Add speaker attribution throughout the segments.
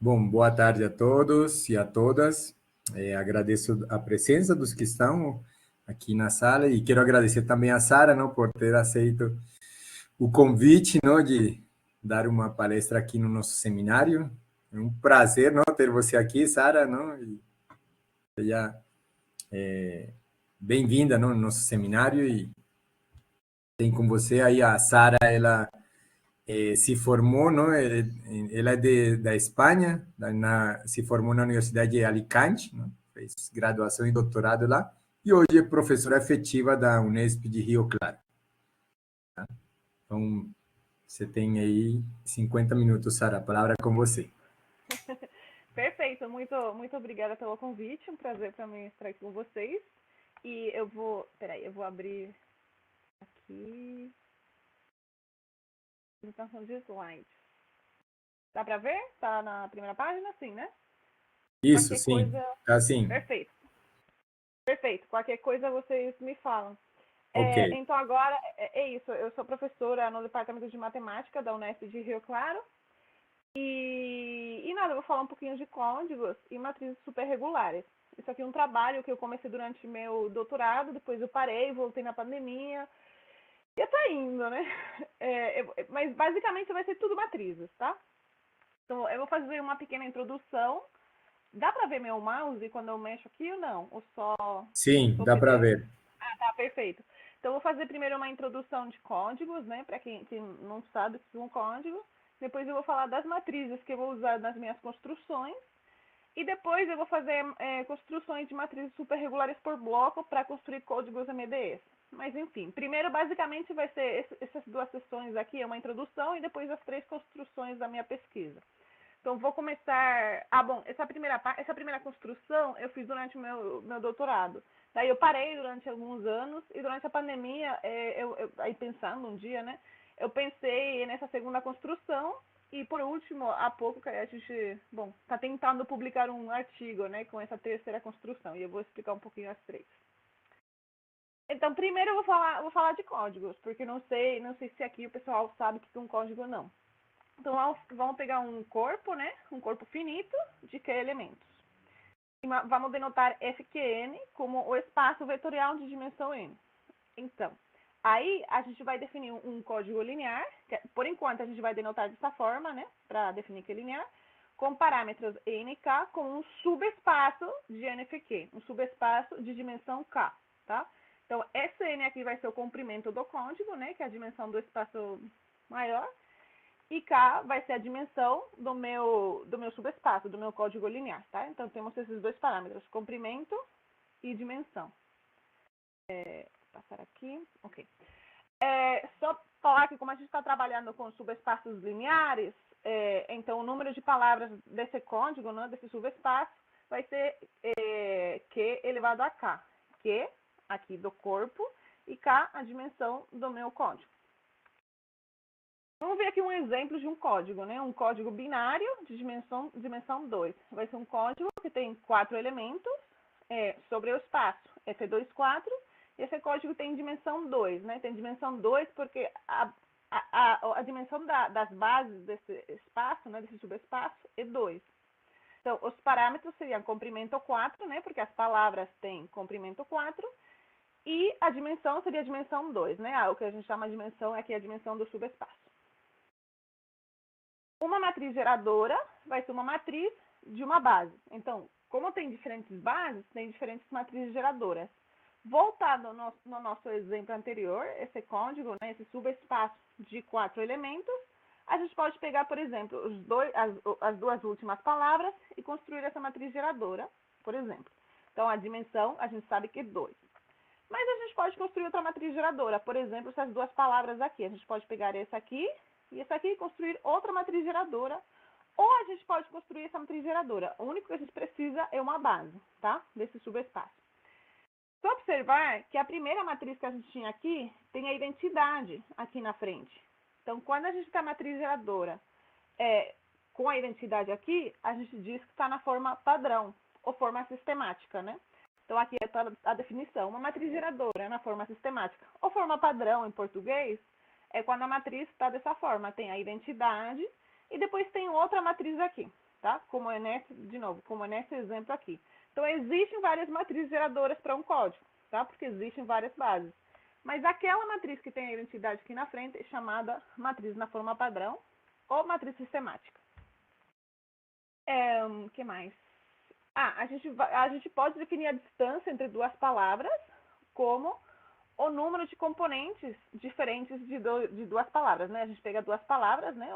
Speaker 1: Bom, boa tarde a todos e a todas. Agradeço a presença dos que estão aqui na sala e quero agradecer também a Sara, não, por ter aceito o convite, não, de dar uma palestra aqui no nosso seminário. É um prazer, não, ter você aqui, Sara, não, e seja bem-vinda, não, no nosso seminário e tem com você aí a Sara, ela se formou, não? Ela é da Espanha, se formou na Universidade de Alicante, não? Fez graduação e doutorado lá, e hoje é professora efetiva da Unesp de Rio Claro. Tá? Então, você tem aí 50 minutos, Sara, a palavra é com você.
Speaker 2: Perfeito, muito obrigada pelo convite, um prazer para mim estar aqui com vocês. E eu vou abrir aqui a apresentação de slides. Dá para ver? Tá na primeira página? Sim, né?
Speaker 1: Isso,
Speaker 2: Qualquer
Speaker 1: sim,
Speaker 2: coisa.
Speaker 1: assim,
Speaker 2: Perfeito, perfeito. Qualquer coisa vocês me falam.
Speaker 1: ok.
Speaker 2: Então agora é isso. Eu sou professora no departamento de matemática da Unesp de Rio Claro. E nada, eu vou falar um pouquinho de códigos e matrizes superregulares. Isso aqui é um trabalho que eu comecei durante meu doutorado, depois eu parei, voltei na pandemia, e tá indo, né? Mas basicamente vai ser tudo matrizes, tá? Então eu vou fazer uma pequena introdução. Dá pra ver meu mouse quando eu mexo aqui ou não? Ou
Speaker 1: Sim,
Speaker 2: só
Speaker 1: dá para
Speaker 2: PDF?
Speaker 1: ver.
Speaker 2: Ah, tá, perfeito. Então, eu vou fazer primeiro uma introdução de códigos, né? Para quem não sabe o que é um código. Depois eu vou falar das matrizes que eu vou usar nas minhas construções. E depois eu vou fazer construções de matrizes superregulares por bloco para construir códigos MDEs. Mas enfim, primeiro basicamente vai ser essas duas sessões aqui, é uma introdução e depois as três construções da minha pesquisa. Então vou começar. Ah, bom, essa primeira construção eu fiz durante o meu doutorado. Daí eu parei durante alguns anos e durante a pandemia, aí pensando um dia, né? Eu pensei nessa segunda construção e por último, há pouco que a gente, bom, está tentando publicar um artigo, né, com essa terceira construção e eu vou explicar um pouquinho as três. Então, primeiro eu vou falar de códigos, porque não sei se aqui o pessoal sabe o que é um código ou não. Então, vamos pegar um corpo, né? Um corpo finito de Q elementos. E vamos denotar Fqn como o espaço vetorial de dimensão n. Então, aí a gente vai definir um código linear, que por enquanto a gente vai denotar dessa forma, né? Para definir que é linear, com parâmetros n e k com um subespaço de nfq, um subespaço de dimensão k, tá? Então, esse n aqui vai ser o comprimento do código, né? Que é a dimensão do espaço maior. E K vai ser a dimensão do meu subespaço, do meu código linear, tá? Então, temos esses dois parâmetros, comprimento e dimensão. Vou passar aqui, ok. Só falar que como a gente está trabalhando com subespaços lineares, então o número de palavras desse código, né, desse subespaço, vai ser Q elevado a K. Q, aqui do corpo, e K, a dimensão do meu código. Vamos ver aqui um exemplo de um código, né? Um código binário de dimensão 2. Vai ser um código que tem 4 elementos sobre o espaço F24. E esse código tem dimensão 2, né? Tem dimensão 2 porque a dimensão das bases desse espaço, né? Desse subespaço, é 2. Então, os parâmetros seriam comprimento 4, né? Porque as palavras têm comprimento 4. E a dimensão seria a dimensão 2, né? O que a gente chama de dimensão aqui é a dimensão do subespaço. Uma matriz geradora vai ser uma matriz de uma base. Então, como tem diferentes bases, tem diferentes matrizes geradoras. Voltado no nosso exemplo anterior, esse código, né, esse subespaço de 4 elementos, a gente pode pegar, por exemplo, as duas últimas palavras e construir essa matriz geradora, por exemplo. Então, a dimensão, a gente sabe que é 2. Mas a gente pode construir outra matriz geradora. Por exemplo, essas duas palavras aqui. A gente pode pegar essa aqui e essa aqui e construir outra matriz geradora. Ou a gente pode construir essa matriz geradora. O único que a gente precisa é uma base, tá? Desse subespaço. Só observar que a primeira matriz que a gente tinha aqui tem a identidade aqui na frente. Então, quando a gente tem a matriz geradora com a identidade aqui, a gente diz que está na forma padrão, ou forma sistemática, né? Então, aqui é a definição. Uma matriz geradora na forma sistemática ou forma padrão em português é quando a matriz está dessa forma. Tem a identidade e depois tem outra matriz aqui. tá? Como é de novo, como é nesse exemplo aqui. Então, existem várias matrizes geradoras para um código, tá? Porque existem várias bases. Mas aquela matriz que tem a identidade aqui na frente é chamada matriz na forma padrão ou matriz sistemática. Que mais? A gente pode definir a distância entre duas palavras como o número de componentes diferentes de duas palavras, né? A gente pega duas palavras, né?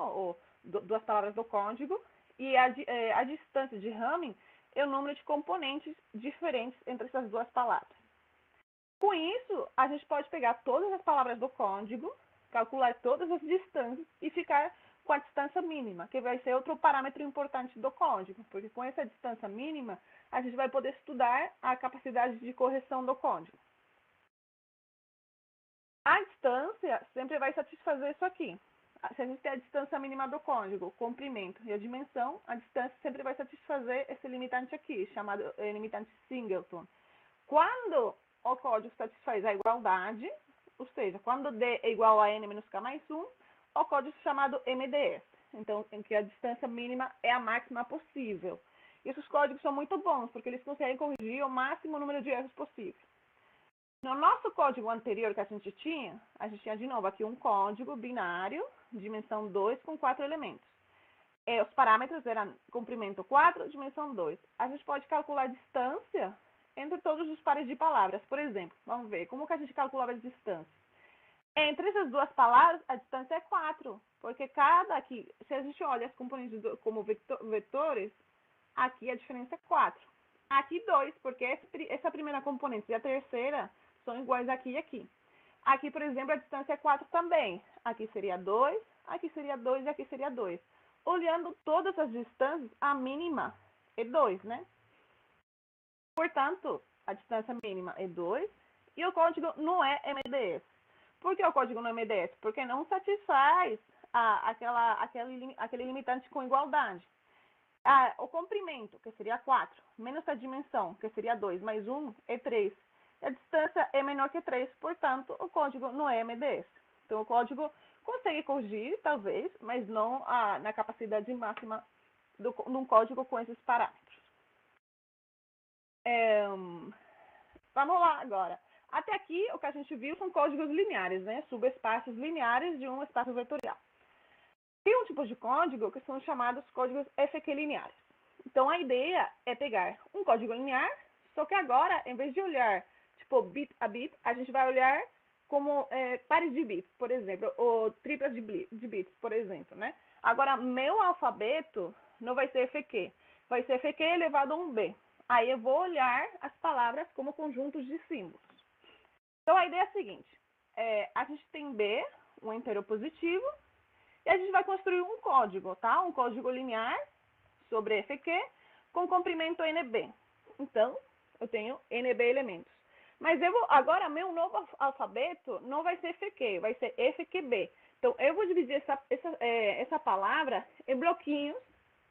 Speaker 2: Duas palavras do código e a distância de Hamming é o número de componentes diferentes entre essas duas palavras. Com isso, a gente pode pegar todas as palavras do código, calcular todas as distâncias e ficar com a distância mínima, que vai ser outro parâmetro importante do código, porque com essa distância mínima, a gente vai poder estudar a capacidade de correção do código. A distância sempre vai satisfazer isso aqui. Se a gente tem a distância mínima do código, o comprimento e a dimensão, a distância sempre vai satisfazer esse limitante aqui, chamado limitante singleton. Quando o código satisfaz a igualdade, ou seja, quando D é igual a N menos K mais 1, o código é chamado MDS, então, em que a distância mínima é a máxima possível. E esses códigos são muito bons, porque eles conseguem corrigir o máximo número de erros possível. No nosso código anterior que a gente tinha de novo aqui um código binário, dimensão 2, com 4 elementos. Os parâmetros eram comprimento 4, dimensão 2. A gente pode calcular a distância entre todos os pares de palavras. Por exemplo, vamos ver, como que a gente calculava a distância? Entre essas duas palavras, a distância é 4, porque se a gente olha as componentes como vetores, aqui a diferença é 4. Aqui 2, porque essa primeira componente e a terceira são iguais aqui e aqui. Aqui, por exemplo, a distância é 4 também. Aqui seria 2, aqui seria 2 e aqui seria 2. Olhando todas as distâncias, a mínima é 2, né? Portanto, a distância mínima é 2 e o código não é MDS. Por que o código não é MDS? Porque não satisfaz aquele limitante com igualdade. O comprimento, que seria 4, menos a dimensão, que seria 2, mais 1, é 3. A distância é menor que 3, portanto, o código não é MDS. Então, o código consegue corrigir, talvez, mas não na capacidade máxima de um código com esses parâmetros. Vamos lá agora. Até aqui, o que a gente viu são códigos lineares, né? Subespaços lineares de um espaço vetorial. Tem um tipo de código que são chamados códigos FQ lineares. Então, a ideia é pegar um código linear, só que agora, em vez de olhar tipo bit a bit, a gente vai olhar como pares de bits, por exemplo, ou triplas de bits, por exemplo, né? Agora, meu alfabeto não vai ser FQ, vai ser FQ elevado a um B. Aí eu vou olhar as palavras como conjuntos de símbolos. Então, a ideia é a seguinte, a gente tem B, um inteiro positivo, e a gente vai construir um código, tá? Um código linear sobre FQ com comprimento NB. Então, eu tenho NB elementos. Mas agora, meu novo alfabeto não vai ser FQ, vai ser FQB. Então, eu vou dividir essa palavra em bloquinhos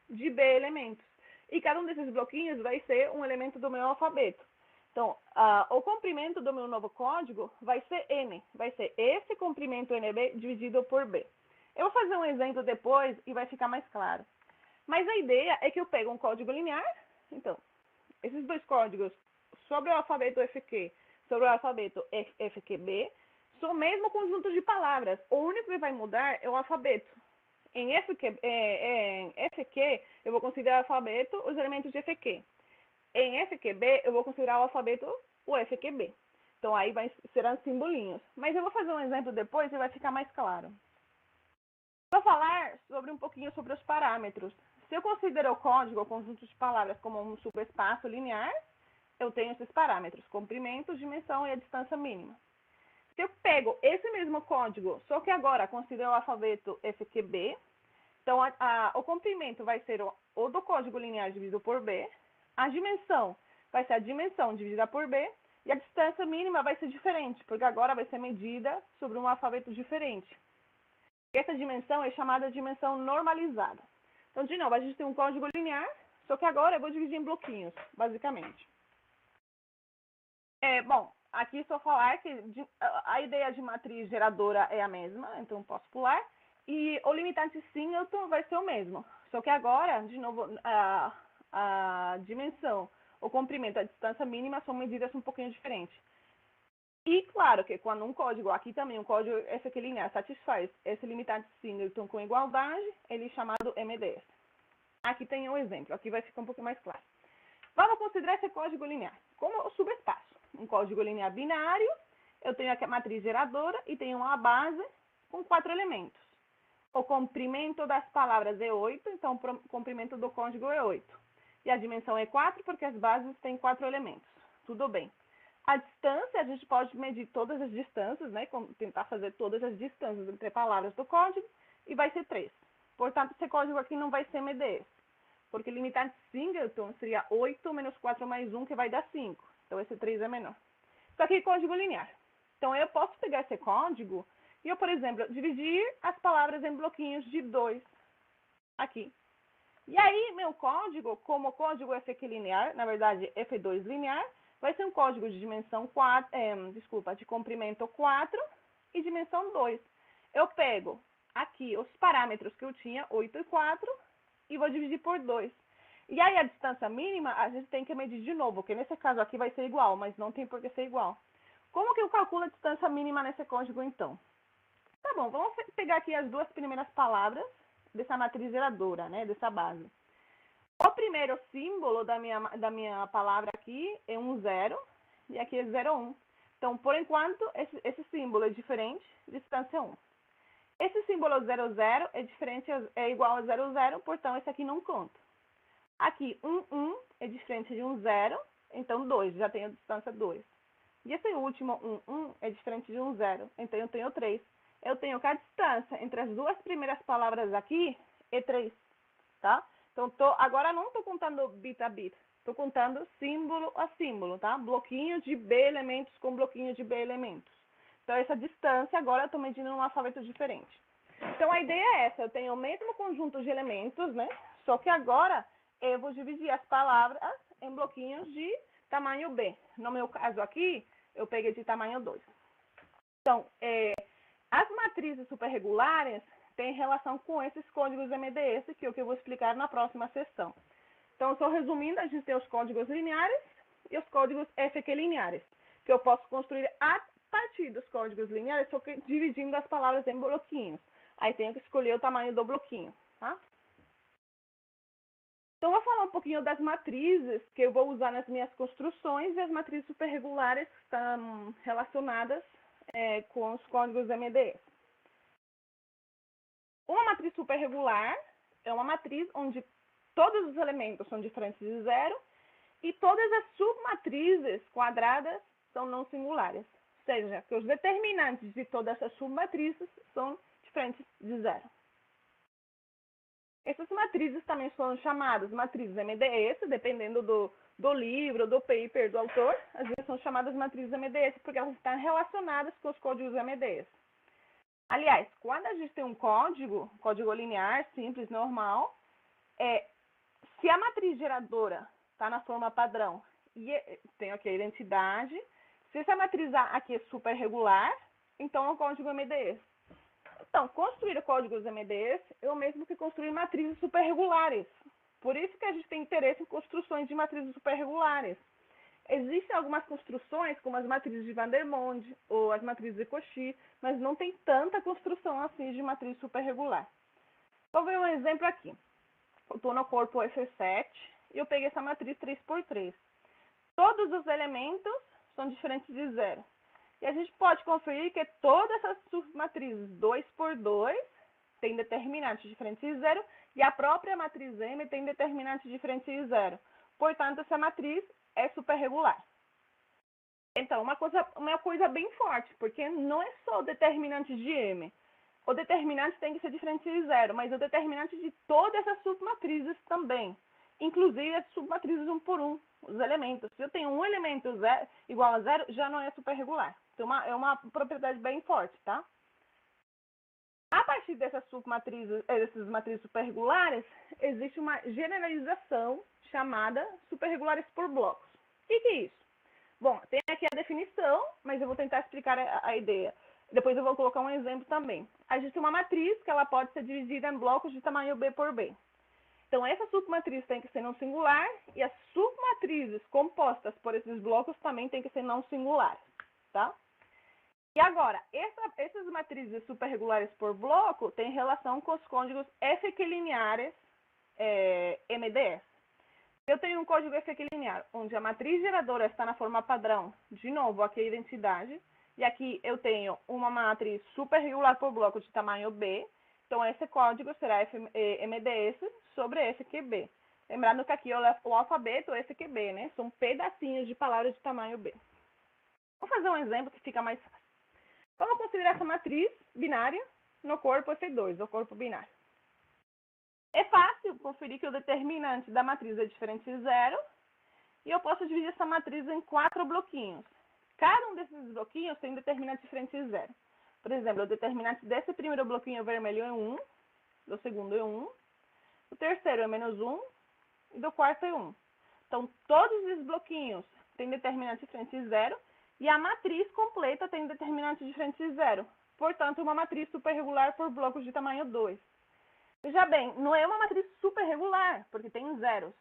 Speaker 2: de B elementos. E cada um desses bloquinhos vai ser um elemento do meu alfabeto. Então, o comprimento do meu novo código vai ser N. Vai ser esse comprimento NB dividido por B. Eu vou fazer um exemplo depois e vai ficar mais claro. Mas a ideia é que eu pego um código linear. Então, esses dois códigos sobre o alfabeto FQ, sobre o alfabeto FQB, são o mesmo conjunto de palavras. O único que vai mudar é o alfabeto. Em FQ, eu vou considerar o alfabeto os elementos de FQ. Em FQB, eu vou considerar o alfabeto o FQB. Então, aí serão simbolinhos. Mas eu vou fazer um exemplo depois e vai ficar mais claro. Vou falar um pouquinho sobre os parâmetros. Se eu considero o código, o conjunto de palavras, como um subespaço linear, eu tenho esses parâmetros, comprimento, dimensão e a distância mínima. Se eu pego esse mesmo código, só que agora considero o alfabeto FQB, então o comprimento vai ser o do código linear dividido por B, a dimensão vai ser a dimensão dividida por B, e a distância mínima vai ser diferente, porque agora vai ser medida sobre um alfabeto diferente. Essa dimensão é chamada dimensão normalizada. Então, de novo, a gente tem um código linear, só que agora eu vou dividir em bloquinhos, basicamente. Bom, aqui só falar que a ideia de matriz geradora é a mesma, então posso pular. E o limitante singleton vai ser o mesmo. Só que agora, de novo, a dimensão, o comprimento, a distância mínima são medidas um pouquinho diferentes. E claro que quando um código, aqui também um código esse que linear satisfaz esse limitante singleton com igualdade, ele é chamado MDS. Aqui tem um exemplo, aqui vai ficar um pouco mais claro. Vamos considerar esse código linear como o subespaço. Um código linear binário, eu tenho aqui a matriz geradora e tenho uma base com 4 elementos. O comprimento das palavras é 8, então o comprimento do código é 8. E a dimensão é 4 porque as bases têm 4 elementos. Tudo bem. A distância, a gente pode medir todas as distâncias, né? Tentar fazer todas as distâncias entre palavras do código, e vai ser 3. Portanto, esse código aqui não vai ser MDS, porque o limitante singleton seria 8 menos 4 mais 1, que vai dar 5. Então, esse 3 é menor. Isso aqui é código linear. Então, eu posso pegar esse código e eu, por exemplo, dividir as palavras em bloquinhos de 2 aqui. E aí, meu código, como o código F linear, na verdade, F2 linear, vai ser um código de dimensão 4, de comprimento 4 e dimensão 2. Eu pego aqui os parâmetros que eu tinha, 8 e 4, e vou dividir por 2. E aí a distância mínima a gente tem que medir de novo, porque nesse caso aqui vai ser igual, mas não tem por que ser igual. Como que eu calculo a distância mínima nesse código então? Tá bom, vamos pegar aqui as duas primeiras palavras dessa matriz geradora, né, dessa base. O primeiro símbolo da minha palavra aqui é um 0, e aqui é 0, 1. Então, por enquanto, esse símbolo é diferente, distância 1. Esse símbolo 0, 0 é igual a 0, 0, portanto, esse aqui não conta. Aqui, 1, 1 é diferente de um 0, então 2, já tenho distância 2. E esse último 1, 1 é diferente de um 0, então eu tenho 3. Eu tenho que a distância entre as duas primeiras palavras aqui é 3, tá? Então, agora não estou contando bit a bit, estou contando símbolo a símbolo, tá? Bloquinho de B elementos com bloquinho de B elementos. Então, essa distância agora eu estou medindo num alfabeto diferente. Então, a ideia é essa, eu tenho o mesmo conjunto de elementos, né? Só que agora eu vou dividir as palavras em bloquinhos de tamanho B. No meu caso aqui, eu peguei de tamanho 2. Então, as matrizes superregulares têm relação com esses códigos MDS, que é o que eu vou explicar na próxima sessão. Então, só resumindo, a gente tem os códigos lineares e os códigos FQ lineares, que eu posso construir a partir dos códigos lineares, só que dividindo as palavras em bloquinhos. Aí tenho que escolher o tamanho do bloquinho, tá? Então, vou falar um pouquinho das matrizes que eu vou usar nas minhas construções, e as matrizes superregulares estão relacionadas com os códigos MDS. Uma matriz superregular é uma matriz onde todos os elementos são diferentes de 0 e todas as submatrizes quadradas são não singulares. Ou seja, que os determinantes de todas essas submatrizes são diferentes de 0. Essas matrizes também são chamadas matrizes MDS, dependendo do livro, do paper, do autor. Às vezes são chamadas matrizes MDS porque elas estão relacionadas com os códigos MDS. Aliás, quando a gente tem um código linear, simples, normal, se a matriz geradora está na forma padrão e tem aqui a identidade, se essa matriz aqui é superregular, então é um código MDS. Então, construir códigos MDS é o mesmo que construir matrizes superregulares. Por isso que a gente tem interesse em construções de matrizes superregulares. Existem algumas construções, como as matrizes de Vandermonde ou as matrizes de Cauchy, mas não tem tanta construção assim de matriz superregular. Vou ver um exemplo aqui. Eu estou no corpo F7 e eu peguei essa matriz 3x3. Todos os elementos são diferentes de 0. E a gente pode conferir que todas essas submatrizes 2x2 têm determinantes diferentes de 0 e a própria matriz M tem determinantes diferentes de 0. Portanto, essa matriz é superregular. Então, uma coisa bem forte, porque não é só o determinante de M. O determinante tem que ser diferente de 0, mas o determinante de todas as submatrizes também. Inclusive as submatrizes 1 por 1, os elementos. Se eu tenho um elemento igual a 0, já não é superregular. Então, é uma propriedade bem forte, tá? A partir dessas matrizes superregulares, existe uma generalização chamada superregulares por blocos. O que é isso? Bom, tem aqui a definição, mas eu vou tentar explicar a ideia. Depois eu vou colocar um exemplo também. A gente tem uma matriz que ela pode ser dividida em blocos de tamanho B por B. Então, essa submatriz tem que ser não singular e as submatrizes compostas por esses blocos também tem que ser não singulares, tá? E agora, essas matrizes superregulares por bloco têm relação com os cônjugos F-equilineares MDS. Eu tenho um código F-equilinear, onde a matriz geradora está na forma padrão. De novo, aqui é a identidade. E aqui eu tenho uma matriz superregular por bloco de tamanho B. Então, esse código será MDS sobre FQB. Lembrando que aqui eu levo o alfabeto FQB, né? São pedacinhos de palavras de tamanho B. Vou fazer um exemplo que fica mais fácil. Vamos considerar essa matriz binária no corpo F2, o corpo binário. É fácil conferir que o determinante da matriz é diferente de zero. E eu posso dividir essa matriz em 4 bloquinhos. Cada um desses bloquinhos tem determinante diferente de zero. Por exemplo, o determinante desse primeiro bloquinho vermelho é 1, do segundo é 1, o terceiro é menos 1 e do quarto é 1. Então, todos esses bloquinhos têm determinante diferente de zero e a matriz completa tem determinante diferente de zero. Portanto, uma matriz superregular por blocos de tamanho 2. Veja bem, não é uma matriz superregular, porque tem zeros,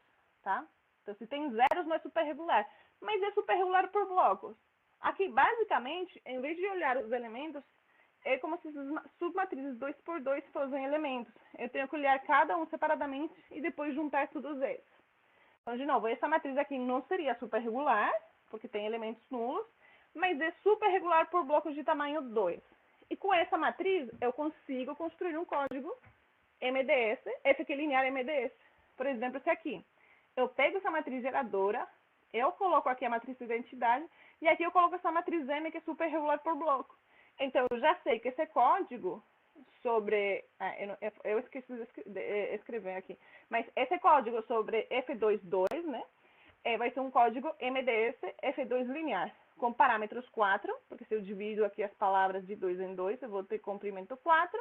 Speaker 2: tá? Então, se tem zeros, não é superregular, mas é superregular por blocos. Aqui, basicamente, em vez de olhar os elementos, é como se as submatrizes 2 por 2 fossem elementos. Eu tenho que olhar cada um separadamente e depois juntar todos eles. Então, de novo, essa matriz aqui não seria superregular, porque tem elementos nulos, mas é superregular por blocos de tamanho 2. E com essa matriz, eu consigo construir um código MDS, F-equilinear MDS. Por exemplo, esse aqui. Eu pego essa matriz geradora, eu coloco aqui a matriz de identidade, e aqui eu coloco essa matriz M, que é superregular por bloco. Então, eu já sei que esse código sobre... eu esqueci de escrever aqui. Mas esse código sobre F22, né? Vai ser um código MDS F2 linear, com parâmetros 4, porque se eu divido aqui as palavras de 2 em 2, eu vou ter comprimento 4,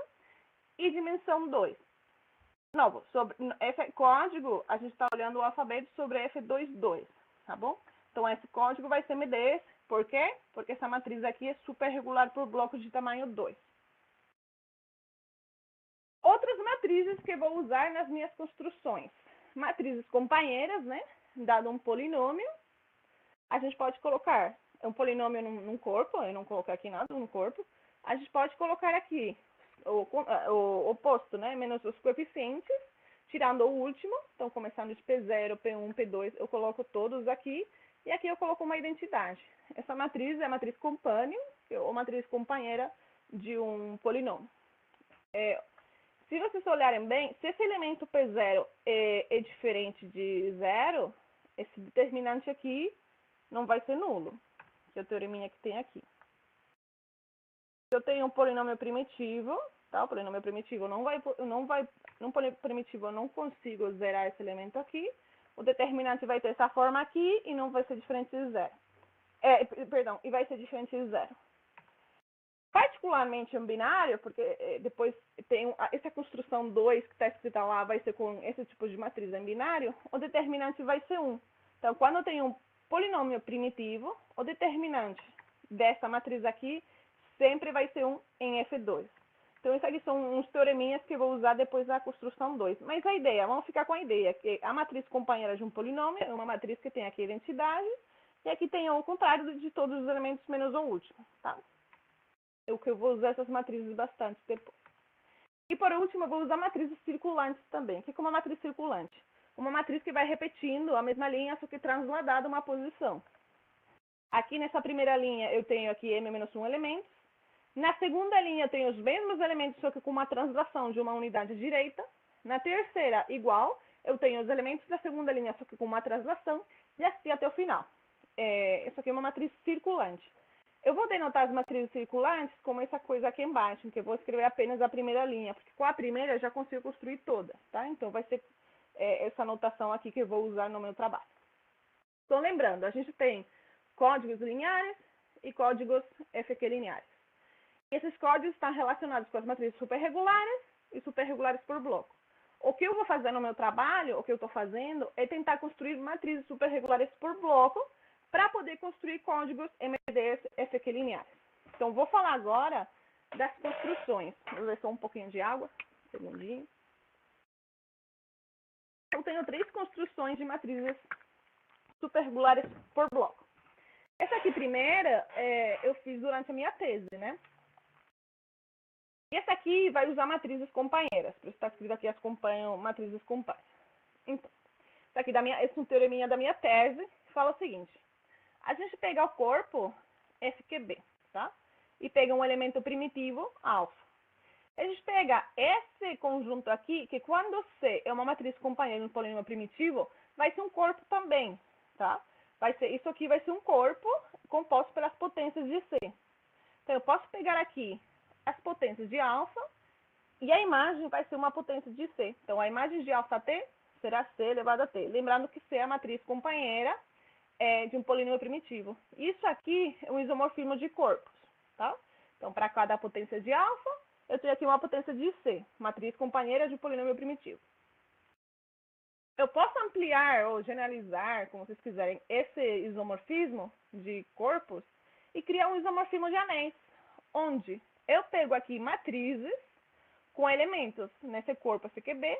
Speaker 2: e dimensão 2. De novo, sobre esse código, a gente está olhando o alfabeto sobre F22, tá bom? Então, esse código vai ser MDS. Por quê? Porque essa matriz aqui é superregular por blocos de tamanho 2. Outras matrizes que eu vou usar nas minhas construções. Matrizes companheiras, né? Dado um polinômio, a gente pode colocar um polinômio num corpo, eu não coloquei aqui nada no corpo. A gente pode colocar aqui o oposto, né? Menos os coeficientes, tirando o último. Então, começando de P0, P1, P2, eu coloco todos aqui. E aqui eu coloco uma identidade. Essa matriz é a matriz companion, ou matriz companheira de um polinômio. Se vocês olharem bem, se esse elemento P0 é diferente de zero, esse determinante aqui não vai ser nulo, que é o teoreminha que tem aqui. Se eu tenho um polinômio primitivo, tá? O polinômio primitivo num primitivo eu não consigo zerar esse elemento aqui. O determinante vai ter essa forma aqui e não vai ser diferente de zero. E vai ser diferente de zero. Particularmente em binário, porque depois tem essa construção 2 que está escrita lá, vai ser com esse tipo de matriz em binário, o determinante vai ser 1. Então, quando eu tenho um polinômio primitivo, o determinante dessa matriz aqui sempre vai ser 1 em F2. Então, isso aqui são uns teoreminhas que eu vou usar depois da construção 2. Mas a ideia, vamos ficar com a ideia, que a matriz companheira de um polinômio é uma matriz que tem aqui a identidade, e aqui tem o contrário de todos os elementos menos o último, tá? Eu vou usar essas matrizes bastante depois. E por último, eu vou usar matrizes circulantes também. O que é uma matriz circulante? Uma matriz que vai repetindo a mesma linha, só que transladada uma posição. Aqui nessa primeira linha eu tenho aqui m-1 elementos. Na segunda linha eu tenho os mesmos elementos, só que com uma translação de uma unidade direita. Na terceira, igual, eu tenho os elementos da segunda linha, só que com uma translação, e assim até o final. Isso aqui é uma matriz circulante. Eu vou denotar as matrizes circulantes como essa coisa aqui embaixo, em que eu vou escrever apenas a primeira linha, porque com a primeira eu já consigo construir toda, tá? Então, vai ser essa notação aqui que eu vou usar no meu trabalho. Então, lembrando, a gente tem códigos lineares e códigos F-equilineares. Esses códigos estão relacionados com as matrizes superregulares e superregulares por bloco. O que eu vou fazer no meu trabalho, o que eu estou fazendo, é tentar construir matrizes superregulares por bloco, para poder construir códigos MDS F-equilineares. Então, vou falar agora das construções. Vou ver só um pouquinho de água, um segundinho. Eu tenho 3 construções de matrizes superregulares por bloco. Essa aqui primeira, eu fiz durante a minha tese, né? E essa aqui vai usar matrizes companheiras. Por isso está escrito aqui, matrizes companheiras. Então, essa aqui esse é um teoreminha da minha tese, fala o seguinte. A gente pega o corpo FQB, tá? E pega um elemento primitivo, alfa. A gente pega esse conjunto aqui, que quando C é uma matriz companheira no polinômio primitivo, vai ser um corpo também, tá? Isso aqui vai ser um corpo composto pelas potências de C. Então, eu posso pegar aqui as potências de alfa e a imagem vai ser uma potência de C. Então, a imagem de alfa T será C elevado a T. Lembrando que C é a matriz companheira de um polinômio primitivo. Isso aqui é um isomorfismo de corpos, tá? Então, para cada potência de alfa, eu tenho aqui uma potência de C, matriz companheira de um polinômio primitivo. Eu posso ampliar ou generalizar, como vocês quiserem, esse isomorfismo de corpos e criar um isomorfismo de anéis, onde eu pego aqui matrizes com elementos nesse corpo FQB,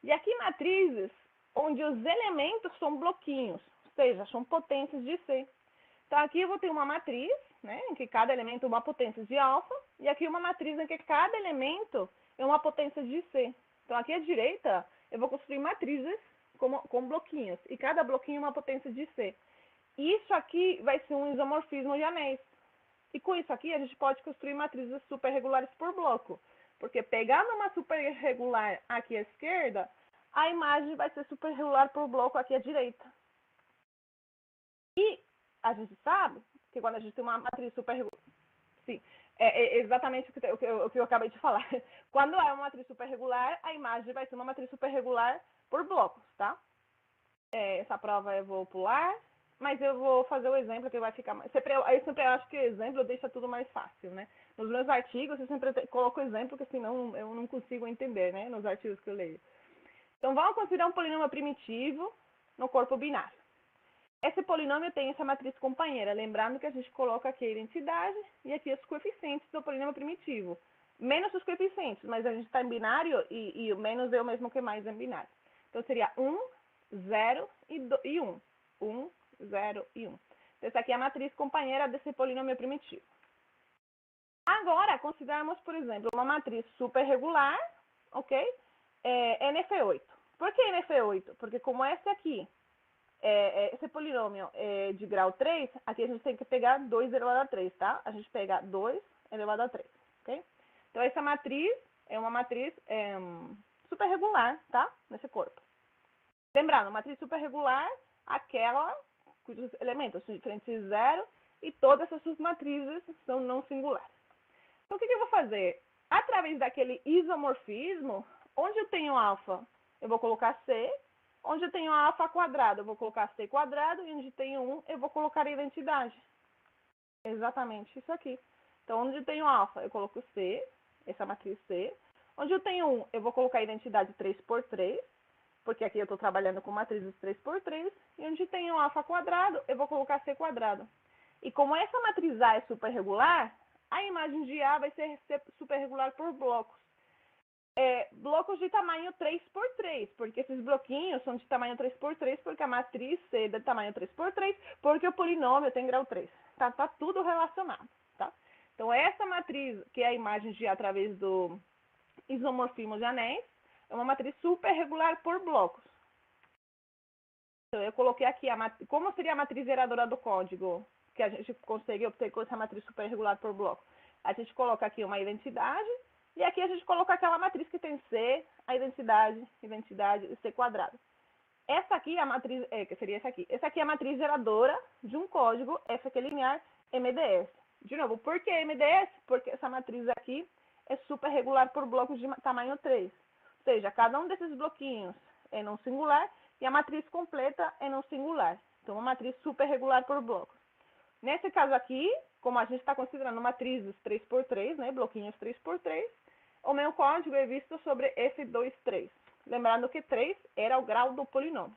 Speaker 2: e aqui matrizes onde os elementos são bloquinhos, ou seja, são potências de C. Então, aqui eu vou ter uma matriz, né, em que cada elemento é uma potência de alfa, e aqui uma matriz em que cada elemento é uma potência de C. Então, aqui à direita, eu vou construir matrizes com bloquinhos, e cada bloquinho é uma potência de C. Isso aqui vai ser um isomorfismo de anéis. E com isso aqui, a gente pode construir matrizes superregulares por bloco. Porque pegando uma superregular aqui à esquerda, a imagem vai ser superregular por bloco aqui à direita. E a gente sabe que quando a gente tem uma matriz superregular... Sim, é exatamente o que eu acabei de falar. Quando é uma matriz superregular, a imagem vai ser uma matriz superregular por blocos, tá? Essa prova eu vou pular, mas eu vou fazer o exemplo que vai ficar mais... Eu sempre acho que o exemplo deixa tudo mais fácil, né? Nos meus artigos, eu sempre coloco o exemplo, porque senão eu não consigo entender, né? Nos artigos que eu leio. Então, vamos considerar um polinômio primitivo no corpo binário. Esse polinômio tem essa matriz companheira, lembrando que a gente coloca aqui a identidade e aqui os coeficientes do polinômio primitivo. Menos os coeficientes, mas a gente está em binário e o menos é o mesmo que mais em binário. Então, seria 1, 0 e 1. 1, 0 e 1. Então, essa aqui é a matriz companheira desse polinômio primitivo. Agora, consideramos, por exemplo, uma matriz superregular, ok? NF8. Por que NF8? Porque como esse aqui, esse polinômio é de grau 3, aqui a gente tem que pegar 2 elevado a 3, tá? A gente pega 2 elevado a 3, ok? Então, essa matriz é uma matriz superregular, tá? Nesse corpo. Lembrando, matriz superregular, aquela cujos elementos são diferentes de zero e todas as suas matrizes são não singulares. Então, o que eu vou fazer? Através daquele isomorfismo, onde eu tenho alfa, eu vou colocar C. Onde eu tenho alfa quadrado, eu vou colocar C quadrado. E onde tenho 1, eu vou colocar a identidade. Exatamente isso aqui. Então, onde eu tenho alfa, eu coloco C, essa matriz C. Onde eu tenho 1, eu vou colocar a identidade 3 por 3, porque aqui eu estou trabalhando com matrizes 3 por 3. E onde tenho alfa quadrado, eu vou colocar C quadrado. E como essa matriz A é superregular, a imagem de A vai ser superregular por blocos. Blocos de tamanho 3 por 3, porque esses bloquinhos são de tamanho 3 por 3, porque a matriz C é de tamanho 3 por 3, porque o polinômio tem grau 3. Tá tudo relacionado, tá? Então, essa matriz, que é a imagem de A através do isomorfismo de anéis, é uma matriz superregular por blocos. Então, eu coloquei aqui, como seria a matriz geradora do código, que a gente consegue obter com essa matriz superregular por bloco? A gente coloca aqui uma identidade, e aqui a gente coloca aquela matriz que tem C, a identidade e C quadrado. Essa aqui é a matriz, que seria essa aqui. Essa aqui é a matriz geradora de um código FQ linear MDS. De novo, por que MDS? Porque essa matriz aqui é superregular por blocos de tamanho 3. Ou seja, cada um desses bloquinhos é não singular e a matriz completa é não singular. Então, uma matriz superregular por blocos. Nesse caso aqui, como a gente está considerando matrizes 3 por 3, né, bloquinhos 3 por 3, o meu código é visto sobre F2,3. Lembrando que 3 era o grau do polinômio.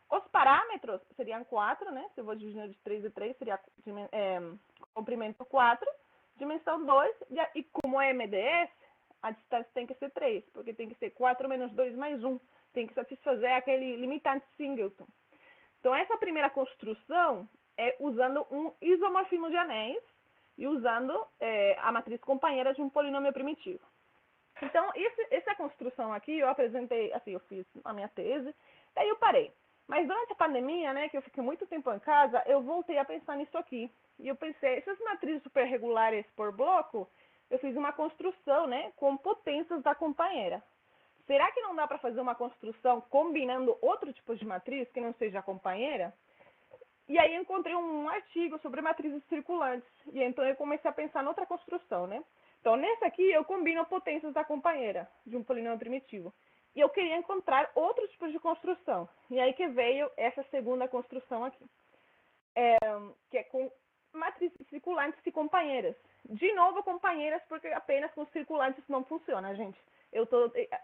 Speaker 2: Os parâmetros seriam 4, né? Se eu vou dividir de 3 e 3, seria comprimento 4. dimensão 2, e como é MDS, a distância tem que ser 3, porque tem que ser 4 menos 2 mais 1. Tem que satisfazer aquele limitante singleton. Então, essa primeira construção é usando um isomorfismo de anéis e usando a matriz companheira de um polinômio primitivo. Então, essa construção aqui eu apresentei, assim, eu fiz a minha tese, daí eu parei. Mas durante a pandemia, né, que eu fiquei muito tempo em casa, eu voltei a pensar nisso aqui. E eu pensei, essas matrizes superregulares por bloco, eu fiz uma construção, né, com potências da companheira. Será que não dá para fazer uma construção combinando outro tipo de matriz que não seja a companheira? E aí eu encontrei um artigo sobre matrizes circulantes. E então eu comecei a pensar noutra construção, né? Então, nessa aqui, eu combino potências da companheira de um polinômio primitivo. E eu queria encontrar outros tipos de construção. E aí que veio essa segunda construção aqui. Que é com matrizes circulantes e companheiras. De novo, companheiras, porque apenas com circulantes não funciona, gente.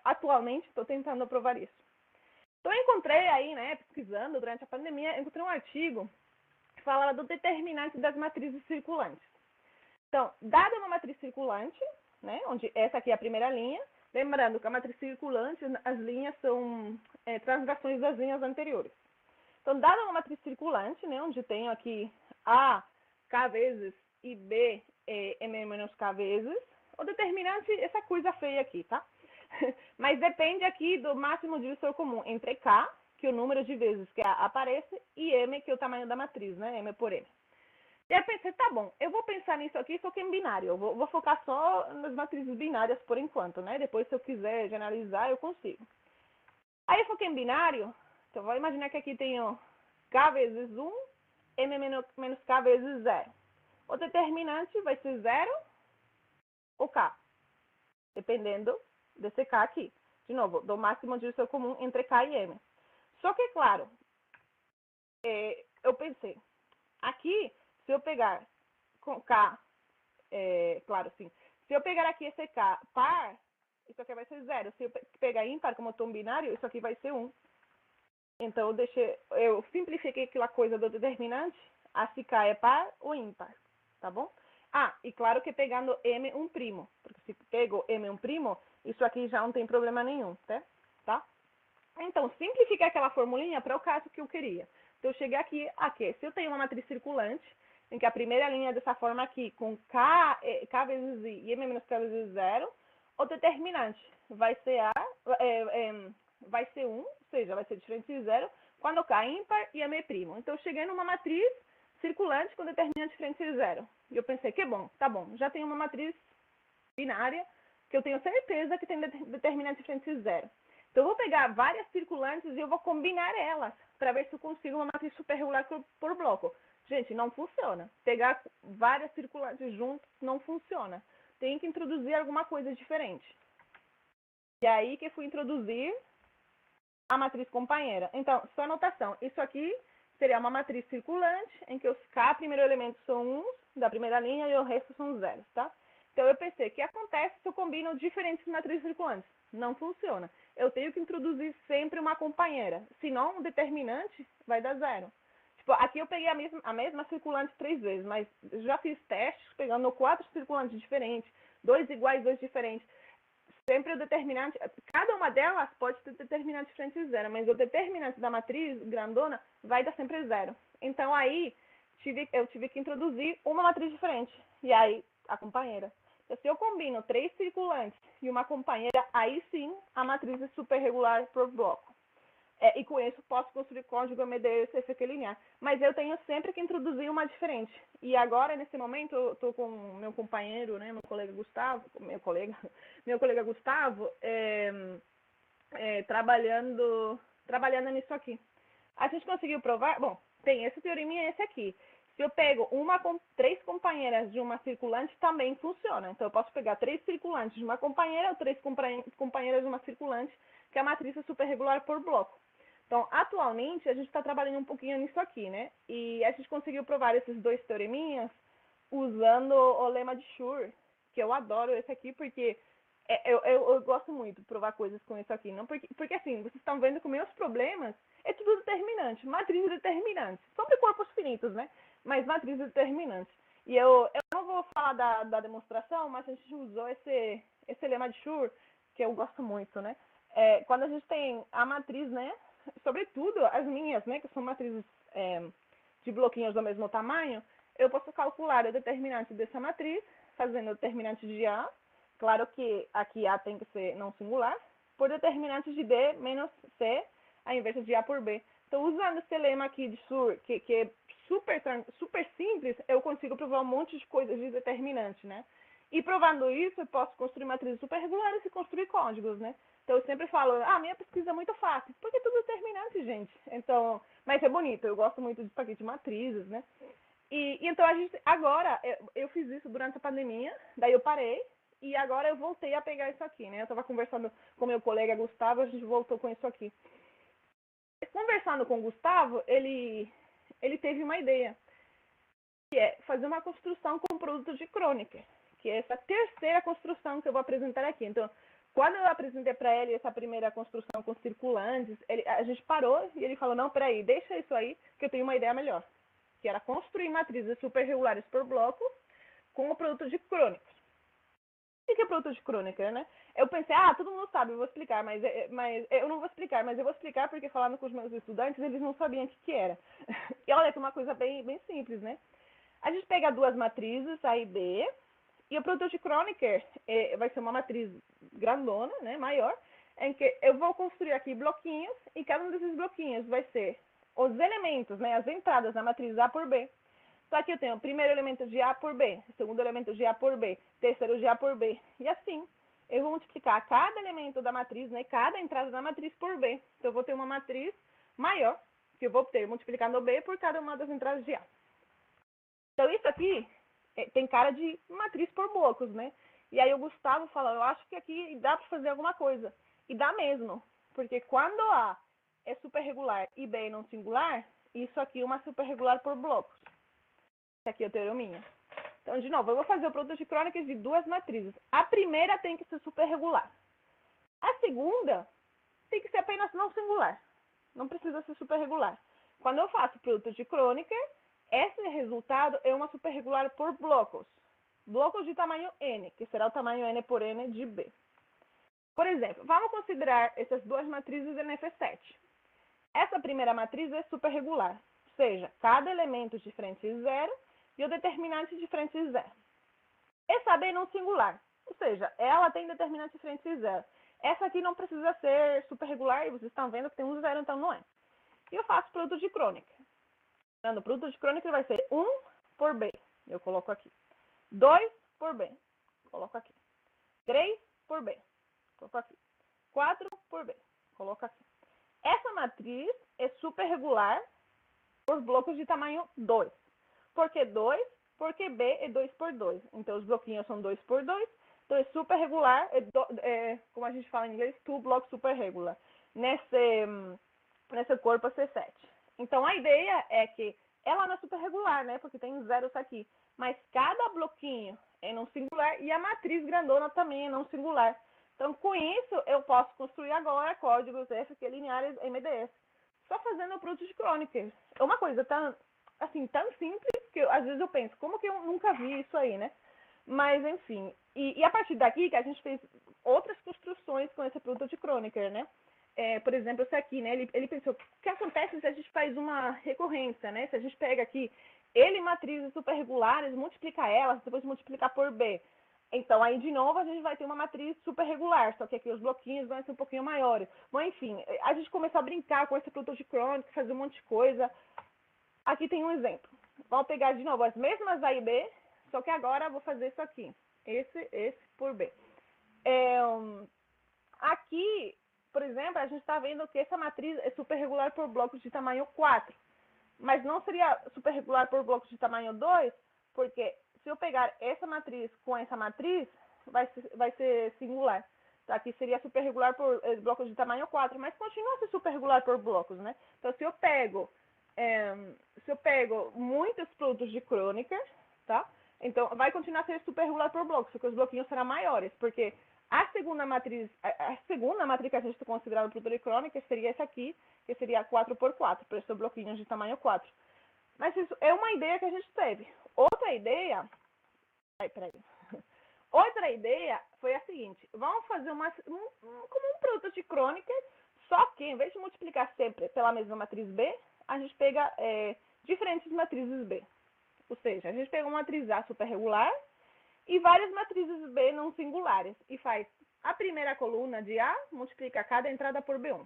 Speaker 2: Atualmente, estou tentando provar isso. Então, eu encontrei aí, né, pesquisando durante a pandemia, encontrei um artigo que falava do determinante das matrizes circulantes. Então, dada uma matriz circulante, né, onde essa aqui é a primeira linha, lembrando que a matriz circulante, as linhas são translações das linhas anteriores. Então, dada uma matriz circulante, né, onde tenho aqui A, K vezes, e B, M menos K vezes, o determinante, essa coisa feia aqui, tá? Mas depende aqui do máximo divisor comum entre K, que é o número de vezes que aparece, e M, que é o tamanho da matriz, né, M por M. E aí eu pensei, tá bom, eu vou pensar nisso aqui só que em binário. Eu vou focar só nas matrizes binárias por enquanto, né? Depois, se eu quiser generalizar, eu consigo. Aí eu foquei em binário. Então, vou imaginar que aqui tenho K vezes 1, M menos K vezes 0. O determinante vai ser 0 ou K, dependendo desse K aqui. De novo, do máximo divisor comum entre K e M. Só que, claro, eu pensei, aqui, se eu pegar com K, claro, sim. Se eu pegar aqui esse K par, isso aqui vai ser 0. Se eu pegar ímpar, como eu estou em binário, isso aqui vai ser 1. Então, eu simplifiquei aquela coisa do determinante, a se K é par ou ímpar, tá bom? Ah, e claro que pegando M um primo, porque se pego M um primo, isso aqui já não tem problema nenhum, tá? Então, simplifiquei aquela formulinha para o caso que eu queria. Então, eu cheguei aqui, se eu tenho uma matriz circulante, em que a primeira linha é dessa forma aqui, com K vezes I e M menos K vezes 0, o determinante vai ser vai ser 1, ou seja, vai ser diferente de 0, quando K é ímpar e M é primo. Então, eu cheguei numa matriz circulante com determinante diferente de 0. E eu pensei, que bom, tá bom, já tenho uma matriz binária que eu tenho certeza que tem determinante diferente de 0. Então, eu vou pegar várias circulantes e eu vou combinar elas para ver se eu consigo uma matriz superregular por bloco. Gente, não funciona. Pegar várias circulantes juntos não funciona. Tem que introduzir alguma coisa diferente. E aí que eu fui introduzir a matriz companheira. Então, só anotação. Isso aqui seria uma matriz circulante, em que os K, primeiro elemento, são 1 da primeira linha e o resto são zeros, tá? Então, eu pensei, o que acontece se eu combino diferentes matrizes circulantes? Não funciona. Eu tenho que introduzir sempre uma companheira. Senão, o determinante vai dar 0. Tipo, aqui eu peguei a mesma circulante 3 vezes, mas já fiz testes pegando 4 circulantes diferentes, 2 iguais, 2 diferentes. Sempre o determinante, cada uma delas pode ter determinante diferente de 0, mas o determinante da matriz grandona vai dar sempre 0. Então, aí, eu tive que introduzir uma matriz diferente. E aí, a companheira. Então, se eu combino 3 circulantes e uma companheira, aí sim, a matriz é superregular por bloco. E com isso, posso construir código MDE CFQ linear. Mas eu tenho sempre que introduzir uma diferente. E agora, nesse momento, eu estou com meu companheiro, né, meu colega Gustavo, trabalhando nisso aqui. A gente conseguiu provar, bom, tem esse teoreminha e esse aqui. Se eu pego 3 companheiras de uma circulante, também funciona. Então, eu posso pegar 3 circulantes de uma companheira ou 3 companheiras de uma circulante, que é a matriz é superregular por bloco. Então, atualmente, a gente está trabalhando um pouquinho nisso aqui, né? E a gente conseguiu provar esses 2 teoreminhas usando o lema de Schur, que eu adoro esse aqui, porque eu gosto muito de provar coisas com isso aqui. Não porque assim, vocês estão vendo que meus problemas é tudo determinante, matrizes determinantes. Sobre corpos finitos, né? Mas matrizes determinantes. E eu não vou vou falar da demonstração, mas a gente usou esse lema de Schur, que eu gosto muito, né? Quando a gente tem a matriz, né? Sobretudo as minhas, né? Que são matrizes de bloquinhos do mesmo tamanho, eu posso calcular o determinante dessa matriz, fazendo o determinante de A. Claro que aqui A tem que ser não singular, por determinante de B menos C, ao invés de A por B. Então, usando esse lema aqui de Schur, que é super simples, eu consigo provar um monte de coisas de determinante, né? E provando isso, eu posso construir matrizes superregulares e construir códigos, né? Então, eu sempre falo, minha pesquisa é muito fácil, porque é tudo determinante, gente. Então, mas é bonito, eu gosto muito de paquete de matrizes, né? E então, agora, eu fiz isso durante a pandemia, daí eu parei, e agora eu voltei a pegar isso aqui, né? Eu estava conversando com meu colega Gustavo, a gente voltou com isso aqui. Conversando com o Gustavo, ele teve uma ideia, que é fazer uma construção com produto de Kronecker, que é essa terceira construção que eu vou apresentar aqui. Então, quando eu apresentei para ele essa primeira construção com circulantes, a gente parou e ele falou, não, peraí, deixa isso aí, que eu tenho uma ideia melhor, que era construir matrizes superregulares por bloco com o produto de Kronecker. O que é produto de Kronecker, né? Eu pensei, todo mundo sabe, eu vou explicar, mas eu não vou explicar, mas eu vou explicar porque falando com os meus estudantes, eles não sabiam o que era. E olha que é uma coisa bem simples, né? A gente pega duas matrizes, A e B, e o produto de Kronecker vai ser uma matriz grandona, né, maior, em que eu vou construir aqui bloquinhos, e cada um desses bloquinhos vai ser os elementos, né, as entradas da matriz A por B. Então aqui eu tenho o primeiro elemento de A por B, o segundo elemento de A por B, terceiro de A por B, e assim eu vou multiplicar cada elemento da matriz, né, cada entrada da matriz por B. Então eu vou ter uma matriz maior, que eu vou ter multiplicando B por cada uma das entradas de A. Então isso aqui tem cara de matriz por blocos, né? E aí o Gustavo fala, eu acho que aqui dá para fazer alguma coisa. E dá mesmo, porque quando A é superregular e B é não singular, isso aqui é uma superregular por blocos. Essa aqui é a teoreminha. Então, de novo, eu vou fazer o produto de Kronecker de duas matrizes. A primeira tem que ser superregular. A segunda tem que ser apenas não singular. Não precisa ser superregular. Quando eu faço o produto de Kronecker, esse resultado é uma superregular por blocos. Blocos de tamanho n, que será o tamanho n por n de B. Por exemplo, vamos considerar essas duas matrizes NF7. Essa primeira matriz é superregular, ou seja, cada elemento de frente zero e o determinante de frente zero. Essa B não singular, ou seja, ela tem determinante de frente zero. Essa aqui não precisa ser superregular, e vocês estão vendo que tem um zero, então não é. E eu faço produto de Kronecker. O produto de Kronecker vai ser 1 por B, eu coloco aqui. 2 por B, coloco aqui. 3 por B, coloco aqui. 4 por B, coloco aqui. Essa matriz é superregular por blocos de tamanho 2. Por que 2? Porque B é 2 por 2. Então, os bloquinhos são 2 por 2. Então, é superregular, como a gente fala em inglês, two block superregular. Nesse corpo C7. Então, a ideia é que ela não é superregular, né? Porque tem zeros aqui. Mas cada bloquinho é não singular e a matriz grandona também é não singular. Então, com isso, eu posso construir agora códigos FQ lineares MDS. Só fazendo o produto de Kronecker. É uma coisa tão simples que às vezes eu penso, como que eu nunca vi isso aí, né? Mas, enfim. E a partir daqui que a gente fez outras construções com esse produto de Kronecker, né? Por exemplo, esse aqui, né? Ele pensou, o que acontece se a gente faz uma recorrência, né? Se a gente pega aqui matrizes superregulares, multiplicar elas, depois multiplicar por B. Então, aí, de novo, a gente vai ter uma matriz superregular, só que aqui os bloquinhos vão ser um pouquinho maiores. Bom, enfim, a gente começou a brincar com esse produto de Kronecker, fazer um monte de coisa. Aqui tem um exemplo. Vamos pegar, de novo, as mesmas A e B, só que agora eu vou fazer isso aqui. Esse por B. Aqui, por exemplo, a gente está vendo que essa matriz é superregular por blocos de tamanho 4. Mas não seria superregular por blocos de tamanho 2, porque se eu pegar essa matriz com essa matriz, vai ser singular. Tá? Aqui seria superregular por blocos de tamanho 4, mas continua a ser superregular por blocos, né? Então, se eu pego muitos produtos de Kronecker, tá? Então, vai continuar a ser superregular por blocos, porque os bloquinhos serão maiores, porque a segunda matriz que a gente considera o produto de Kronecker seria essa aqui, que seria 4 por 4, por esses bloquinhos de tamanho 4. Mas isso é uma ideia que a gente teve. Outra ideia Ai, peraí. Outra ideia foi a seguinte: vamos fazer como um produto de crônica, só que em vez de multiplicar sempre pela mesma matriz B, a gente pega diferentes matrizes B. Ou seja, a gente pega uma matriz A superregular e várias matrizes B não singulares e faz a primeira coluna de A, multiplica cada entrada por B1.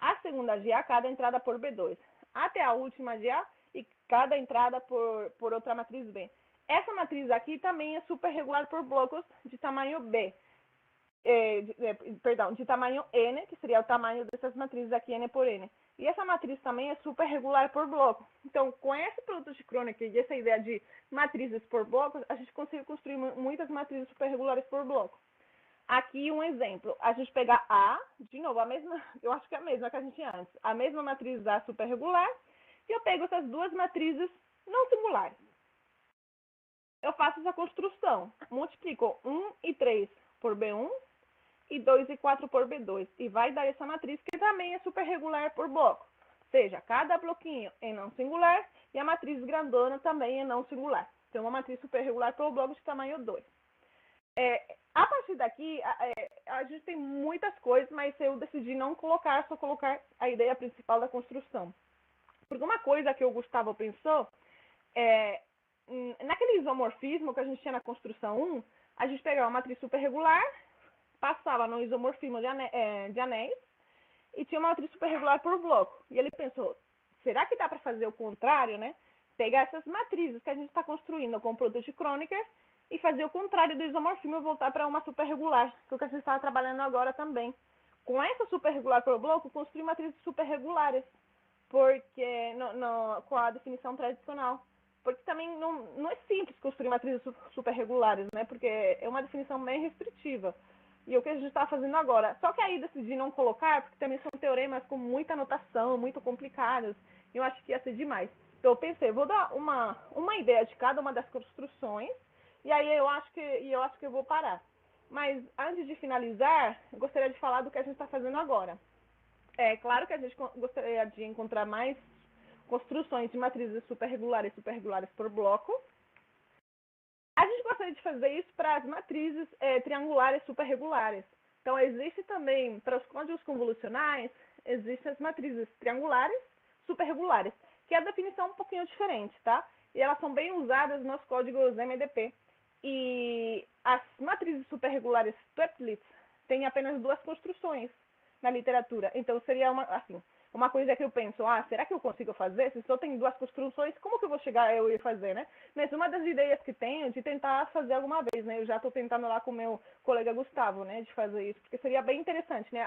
Speaker 2: A segunda de A, cada entrada por B2. Até a última de A e cada entrada por outra matriz B. Essa matriz aqui também é superregular por blocos de tamanho B. De tamanho N, que seria o tamanho dessas matrizes aqui, N por N. E essa matriz também é superregular por bloco. Então, com esse produto de crônica e essa ideia de matrizes por blocos, a gente consegue construir muitas matrizes superregulares por bloco. Aqui um exemplo. A gente pega A, de novo, a mesma, eu acho que é a mesma que a gente tinha antes. A mesma matriz A superregular, e eu pego essas duas matrizes não singulares. Eu faço essa construção. Multiplico 1 e 3 por B1 e 2 e 4 por B2. E vai dar essa matriz que também é superregular por bloco. Ou seja, cada bloquinho é não singular e a matriz grandona também é não singular. Então, uma matriz superregular por bloco de tamanho 2. A partir daqui, a gente tem muitas coisas, mas eu decidi não colocar, só colocar a ideia principal da construção. Porque uma coisa que o Gustavo pensou naquele isomorfismo que a gente tinha na construção 1, a gente pegava uma matriz superregular, passava no isomorfismo de anéis e tinha uma matriz superregular por bloco. E ele pensou, será que dá para fazer o contrário, né? Pegar essas matrizes que a gente está construindo com o produto de Kronecker e fazer o contrário do isomorfismo e voltar para uma superregular, que é o que a gente está trabalhando agora também. Com essa superregular por bloco, construir matrizes superregulares, porque com a definição tradicional. Porque também não é simples construir matrizes superregulares, né? Porque é uma definição bem restritiva. E é o que a gente está fazendo agora. Só que aí decidi não colocar, porque também são teoremas com muita anotação, muito complicados. E eu acho que ia ser demais. Então eu pensei, vou dar uma ideia de cada uma das construções, e aí eu acho que eu vou parar. Mas antes de finalizar, eu gostaria de falar do que a gente está fazendo agora. É claro que a gente gostaria de encontrar mais construções de matrizes superregulares e superregulares por bloco. A gente gostaria de fazer isso para as matrizes triangulares superregulares. Então, existe também, para os códigos convolucionais, existem as matrizes triangulares superregulares, que é a definição um pouquinho diferente, tá? E elas são bem usadas nos códigos MDP. E as matrizes superregulares Toeplitz têm apenas duas construções na literatura. Então, seria uma coisa que eu penso, será que eu consigo fazer? Se só tem duas construções, como que eu vou chegar eu e fazer, né? Mas uma das ideias que tenho de tentar fazer alguma vez, né? Eu já estou tentando lá com o meu colega Gustavo, né? De fazer isso, porque seria bem interessante, né?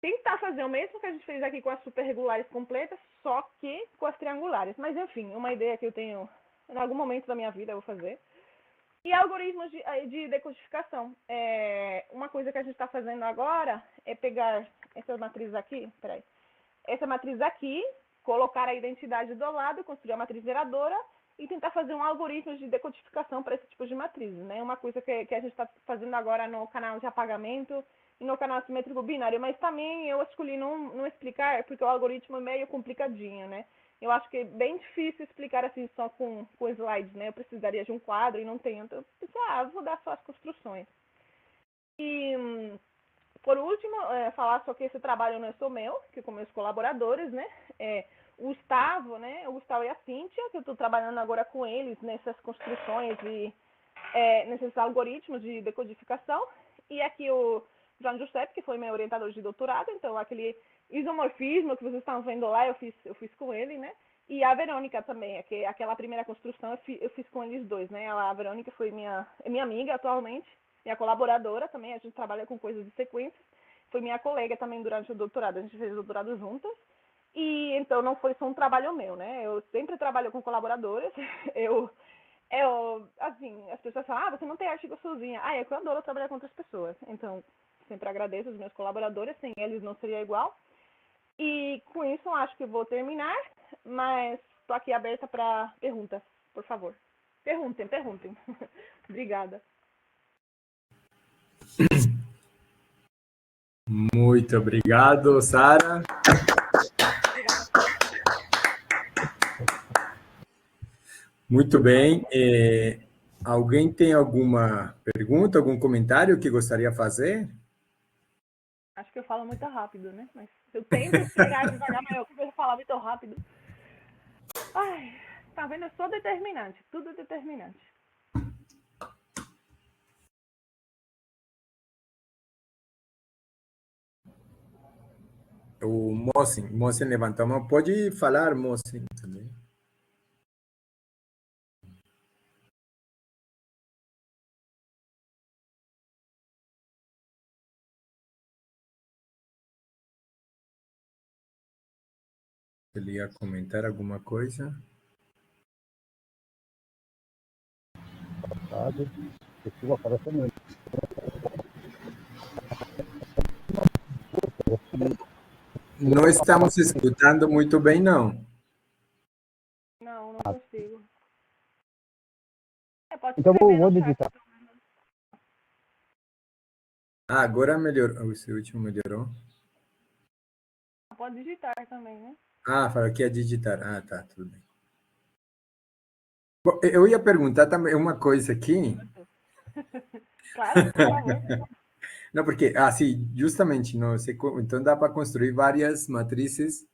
Speaker 2: Tentar fazer o mesmo que a gente fez aqui com as superregulares completas, só que com as triangulares. Mas, enfim, uma ideia que eu tenho, em algum momento da minha vida eu vou fazer. E algoritmos de decodificação. Uma coisa que a gente está fazendo agora é pegar essa matriz aqui, essa matriz aqui, colocar a identidade do lado, construir a matriz geradora e tentar fazer um algoritmo de decodificação para esse tipo de matrizes, né? Uma coisa que a gente está fazendo agora no canal de apagamento e no canal simétrico binário, mas também eu escolhi não explicar, porque o algoritmo é meio complicadinho, né? Eu acho que é bem difícil explicar assim só com slides, né? Eu precisaria de um quadro e não tenho. Então, eu pensei, vou dar só as construções. E, por último, falar só que esse trabalho não é só meu, que com meus colaboradores, né? O Gustavo, né? O Gustavo e a Cíntia, que eu estou trabalhando agora com eles nessas construções e nesses algoritmos de decodificação. E aqui o João Giuseppe, que foi meu orientador de doutorado, então aquele isomorfismo que vocês estão vendo lá, eu fiz com ele, né? E a Verônica também, aquela primeira construção eu fiz com eles dois, né? A Verônica foi minha amiga atualmente, minha colaboradora também, a gente trabalha com coisas de sequências. Foi minha colega também durante o doutorado, a gente fez o doutorado juntas. E então não foi só um trabalho meu, né? Eu sempre trabalho com colaboradores. Assim, as pessoas falam, você não tem artigo sozinha. É que eu adoro trabalhar com outras pessoas. Então, sempre agradeço os meus colaboradores, sem eles não seria igual. E com isso, eu acho que vou terminar, mas estou aqui aberta para perguntas, por favor. Perguntem. Obrigada.
Speaker 1: Muito obrigado, Sara. Muito bem. Alguém tem alguma pergunta, algum comentário que gostaria de fazer?
Speaker 2: Acho que eu falo muito rápido, né? Mas eu tento pegar devagar, mas eu começo a falar muito rápido. Ai, tá vendo? Eu sou determinante. Tudo é determinante.
Speaker 1: O Mossen levantou a mão. Pode falar, Mossen, também. Ele ia comentar alguma coisa? Não estamos escutando muito bem, não.
Speaker 2: Não consigo. Pode
Speaker 3: Então
Speaker 2: escrever
Speaker 3: vou
Speaker 2: no chat.
Speaker 3: digitar.
Speaker 1: Ah, agora melhorou. Esse último melhorou.
Speaker 2: Pode digitar também, né?
Speaker 1: Ah, falou que ia digitar. Ah, tá, tudo bem. Bom, eu ia perguntar também uma coisa aqui.
Speaker 2: Claro, por favor.
Speaker 1: Não, porque, assim, justamente, não, então dá para construir várias matrizes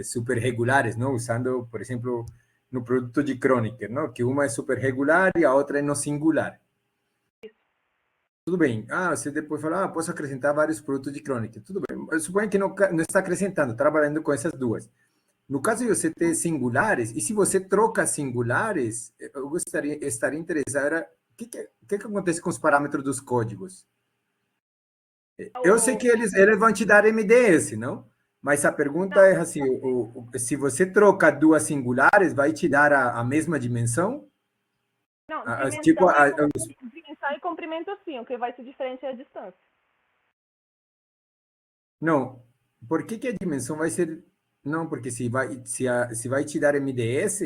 Speaker 1: super regulares, não? Usando, por exemplo, no produto de Kronecker, não? Que uma é super regular e a outra é no singular. Tudo bem. Ah, você depois fala, posso acrescentar vários produtos de Kronecker. Tudo bem. Eu suponho que não está acrescentando, trabalhando com essas duas. No caso de você ter singulares, e se você troca singulares, eu estaria interessado, o que acontece com os parâmetros dos códigos? Eu sei que eles vão te dar MDS, não? Mas a pergunta é assim, se você troca duas singulares, vai te dar a mesma dimensão?
Speaker 2: Não,
Speaker 1: Tipo,
Speaker 2: dimensão e comprimento sim, o que vai ser diferente é a distância.
Speaker 1: não, por que a dimensão vai ser... Não, porque se vai te dar MDS,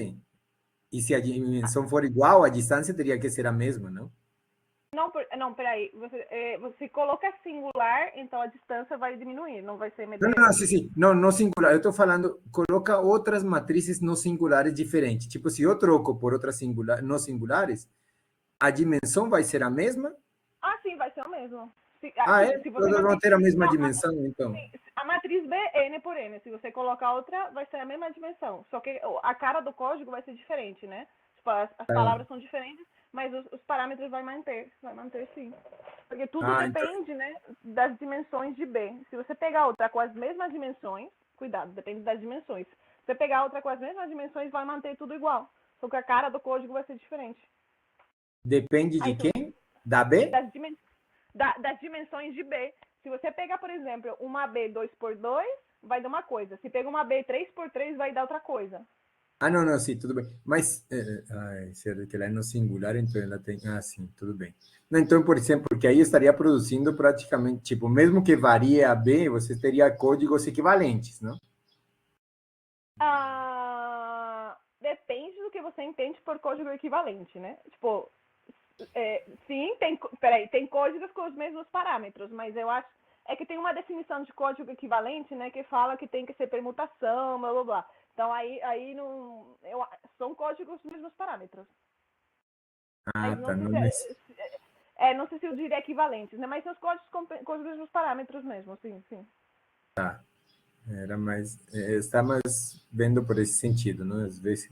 Speaker 1: e se a dimensão for igual, a distância teria que ser a mesma, não?
Speaker 2: Não, peraí. Você coloca singular, então a distância vai diminuir, não vai ser MDS.
Speaker 1: Não, sim. Não, no singular. Eu estou falando, coloca outras matrizes no singulares diferentes. Tipo, se eu troco por outras no singulares, a dimensão vai ser a mesma?
Speaker 2: Ah, sim, vai ser o mesmo.
Speaker 1: É?
Speaker 2: Se você
Speaker 1: Todas vão
Speaker 2: mantém...
Speaker 1: ter a mesma dimensão, então?
Speaker 2: Sim, a matriz B é N por N. Se você colocar outra, vai ser a mesma dimensão. Só que a cara do código vai ser diferente, né? Tipo, as palavras são diferentes, mas os parâmetros vai manter. Vai manter sim. Porque tudo
Speaker 1: Então,
Speaker 2: depende, né, das dimensões de B. Se você pegar outra com as mesmas dimensões, cuidado, depende das dimensões. Se você pegar outra com as mesmas dimensões, vai manter tudo igual. Só que a cara do código vai ser diferente.
Speaker 1: depende de quem? Da B?
Speaker 2: Das dimensões de B. Se você pegar, por exemplo, uma B 2x2, vai dar uma coisa. Se pega uma B 3x3, vai dar outra coisa.
Speaker 1: Não, sim, tudo bem. Mas, certo, que ela é no singular, então ela tem... sim, tudo bem. Não, então, por exemplo, porque aí estaria produzindo praticamente, tipo, mesmo que varie a B, você teria códigos equivalentes, não?
Speaker 2: Depende do que você entende por código equivalente, né? Tipo, sim, tem códigos com os mesmos parâmetros, mas eu acho que tem uma definição de código equivalente, né, que fala que tem que ser permutação, blá blá blá. Então aí não, são códigos dos mesmos parâmetros. Mas não
Speaker 1: Tá.
Speaker 2: não sei se eu diria equivalentes, né? Mas são os códigos com os mesmos parâmetros mesmo, sim.
Speaker 1: Tá. Era mais... está mais vendo por esse sentido, não? Às vezes...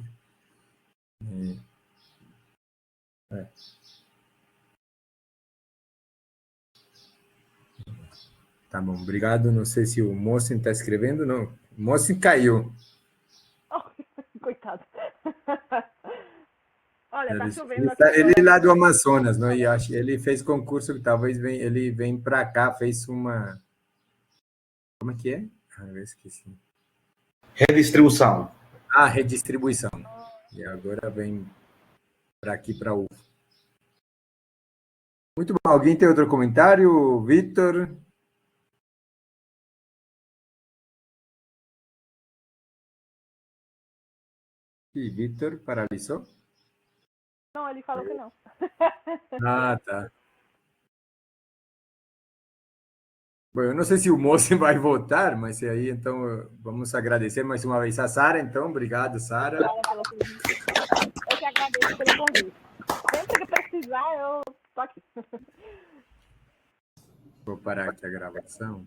Speaker 1: Tá bom, obrigado. Não sei se o Mossen está escrevendo, não. O Mossen caiu.
Speaker 2: Oh, coitado. Olha, tá
Speaker 1: Ele,
Speaker 2: chovendo aqui
Speaker 1: ele
Speaker 2: agora.
Speaker 1: lá do Amazonas, não? E ele fez concurso que talvez ele vem para cá, fez uma... Como é que é? Eu esqueci.
Speaker 4: Redistribuição.
Speaker 1: Redistribuição. E agora vem para aqui, para o... Muito bom. Alguém tem outro comentário? Vitor? E Vitor paralisou?
Speaker 2: Não, ele falou que não.
Speaker 1: Tá. Bom, eu não sei se o Moço vai votar, mas aí, então, vamos agradecer mais uma vez a Sara. Então, obrigado, Sara.
Speaker 2: Obrigada pelo convite. Eu que agradeço pelo convite. Sempre que precisar, eu tô aqui.
Speaker 1: Vou parar aqui a gravação.